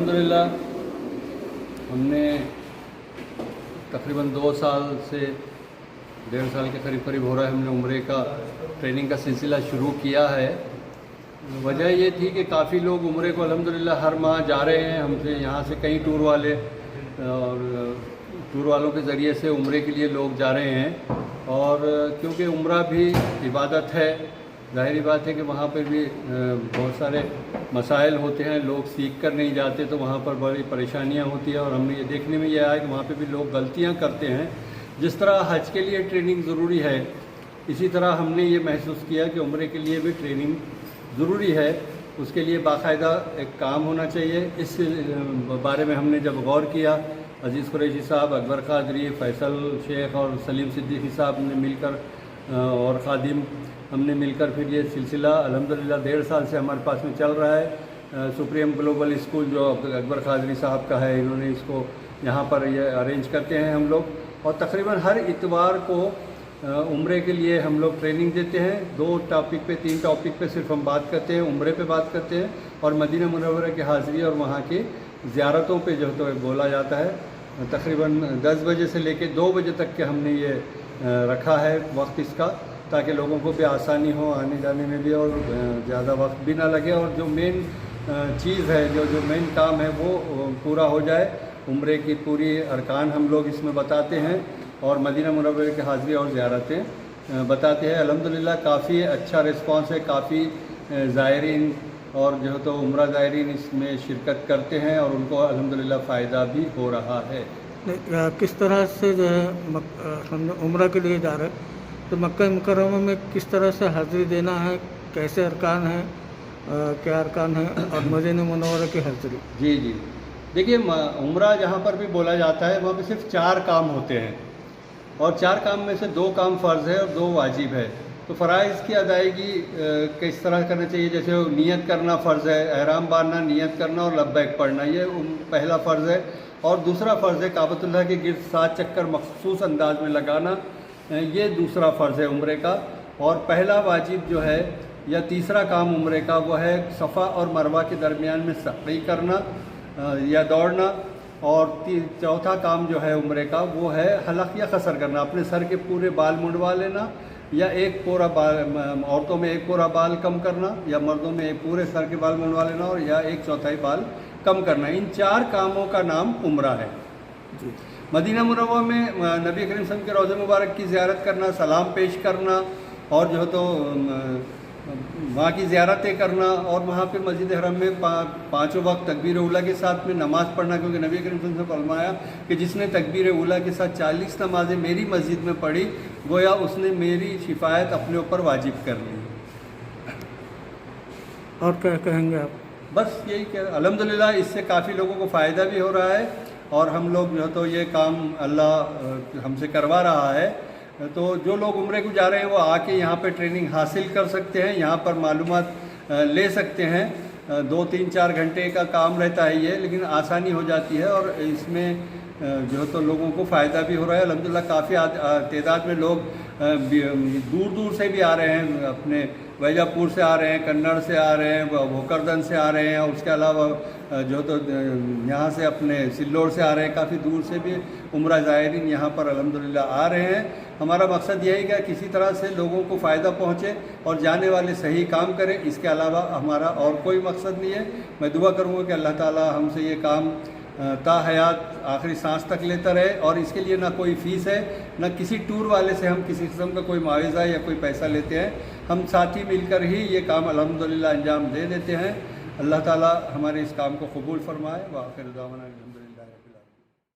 अल्हम्दुलिल्लाह हमने तकरीबन 2 साल से 1.5 साल के करीब हो रहा है हमने उम्रे का ट्रेनिंग का सिलसिला शुरू किया है। वजह ये थी कि काफ़ी लोग उम्रे को अल्हम्दुलिल्लाह हर माह जा रहे हैं। हमसे यहाँ से कई टूर वालों के ज़रिए से उम्रे के लिए लोग जा रहे हैं और क्योंकि उम्रा भी इबादत है, ज़ाहिरी बात है कि वहाँ पर भी बहुत सारे मसाइल होते हैं, लोग सीख कर नहीं जाते तो वहाँ पर बड़ी परेशानियाँ होती हैं। और हमने ये देखने में यह आया कि वहाँ पे भी लोग गलतियाँ करते हैं। जिस तरह हज के लिए ट्रेनिंग ज़रूरी है, इसी तरह हमने ये महसूस किया कि उम्रे के लिए भी ट्रेनिंग ज़रूरी है। उसके लिए बाकायदा एक काम होना चाहिए। इस बारे में हमने जब गौर किया, अजीज़ कुरैशी साहब, अकबर कादरी, फैसल शेख और सलीम सिद्दीकी साहब ने मिलकर और खादिम हमने मिलकर फिर ये सिलसिला अल्हम्दुलिल्लाह 1.5 साल से हमारे पास में चल रहा है। सुप्रीम ग्लोबल स्कूल जो अकबर कादरी साहब का है, इन्होंने इसको यहाँ पर ये अरेंज करते हैं हम लोग। और तकरीबन हर इतवार को उम्रे के लिए हम लोग ट्रेनिंग देते हैं। 3 टॉपिक पे सिर्फ हम बात करते हैं, उम्रे पे बात करते हैं और मदीना मुनव्वरा की हाज़िरी और वहाँ की ज़ियारतों पे जो तो बोला जाता है। तकरीबन 10 बजे से लेके 2 बजे तक के हमने ये रखा है वक्त इसका, ताकि लोगों को भी आसानी हो आने जाने में भी और ज़्यादा वक्त भी ना लगे और जो मेन चीज़ है, जो मेन काम है वो पूरा हो जाए। उम्रे की पूरी अरकान हम लोग इसमें बताते हैं और मदीना मुनव्वरा की हाज़िरी और ज़ियारतें बताते हैं। अल्हम्दुलिल्लाह काफ़ी अच्छा रिस्पांस है, काफ़ी ज़ायरीन और जो तो उम्रा ज़ायरीन इसमें शिरकत करते हैं और उनको अल्हम्दुलिल्लाह फ़ायदा भी हो रहा है। किस तरह से जो है हम उम्रा के लिए जा रहे हैं तो मक्का मुकर्रमा में किस तरह से हाज़िरी देना है, कैसे अरकान है, क्या अरकान है और मदीना मुनव्वरा की हाज़िरी? जी, देखिए उम्रा जहाँ पर भी बोला जाता है वहाँ पे सिर्फ 4 काम होते हैं और 4 काम में से 2 काम फ़र्ज़ है और 2 वाजिब है। तो फ़राइज़ की अदायगी किस तरह करना चाहिए, जैसे नियत करना फ़र्ज़ है, एहराम बांधना, नियत करना और लब्बैक पढ़ना, ये पहला फ़र्ज़ है। और दूसरा फ़र्ज़ है काबतुल्लाह के गिर्द 7 चक्कर मखसूस अंदाज में लगाना, ये दूसरा फ़र्ज़ है उम्रे का। और पहला वाजिब जो है या तीसरा काम उम्रे का वो है सफ़ा और मरवा के दरमियान में सफ़ी करना या दौड़ना। और चौथा काम जो है उम्रे का वो है हलक़ या क़सर करना, अपने सर के पूरे बाल मुंडवा लेना या एक पूरा बाल, औरतों में 1 पूरा बाल कम करना या मर्दों में पूरे सर के बाल मुंडवा लेना और या 1/4 बाल कम करना। इन 4 कामों का नाम उम्रा है। मदीना मुनव्वरा में नबी करीम सल्लल्लाहु अलैहि वसल्लम के रोज़े मुबारक की ज़ियारत करना, सलाम पेश करना और जो तो वहाँ की ज़ियारतें करना और वहाँ पे मस्जिद हरम में 5 वक्त तकबीर उला के साथ में नमाज़ पढ़ना, क्योंकि नबी करीम सल्लल्लाहु अलैहि वसल्लम ने फरमाया कि जिसने तकबीर उला के साथ 40 नमाज़ें मेरी मस्जिद में पढ़ी, गोया उसने मेरी शिफायत अपने ऊपर वाजिब कर ली। और क्या कहेंगे आप? बस यही कह, अल्हम्दुलिल्लाह इससे काफ़ी लोगों को फ़ायदा भी हो रहा है और हम लोग जो तो ये काम अल्लाह हमसे करवा रहा है। तो जो लोग उम्रे को जा रहे हैं वो आके यहाँ पे ट्रेनिंग हासिल कर सकते हैं, यहाँ पर मालूमात ले सकते हैं। 2, 3, 4 घंटे का काम रहता है ये, लेकिन आसानी हो जाती है और इसमें जो तो लोगों को फ़ायदा भी हो रहा है। अल्हम्दुलिल्लाह काफ़ी तादाद में लोग दूर से भी आ रहे हैं, अपने वैजापुर से आ रहे हैं, कन्नड़ से आ रहे हैं, भोकरदन से आ रहे हैं और उसके अलावा जो तो यहाँ से अपने सिल्लोड़ से आ रहे हैं। काफ़ी दूर से भी उम्रा ज़ायरीन यहाँ पर अल्हम्दुलिल्लाह आ रहे हैं। हमारा मकसद यही है कि किसी तरह से लोगों को फ़ायदा पहुँचे और जाने वाले सही काम करें, इसके अलावा हमारा और कोई मकसद नहीं है। मैं दुआ करूँगा कि अल्लाह ताला हमसे ये काम ता हयात आखिरी सांस तक लेता रहे और इसके लिए ना कोई फ़ीस है, ना किसी टूर वाले से हम किसी किस्म का कोई मुआवजा या कोई पैसा लेते हैं। हम साथी मिलकर ही ये काम अल्हम्दुलिल्लाह अंजाम दे देते हैं। अल्लाह ताला हमारे इस काम को कबूल फरमाए। व आखिर दावाना।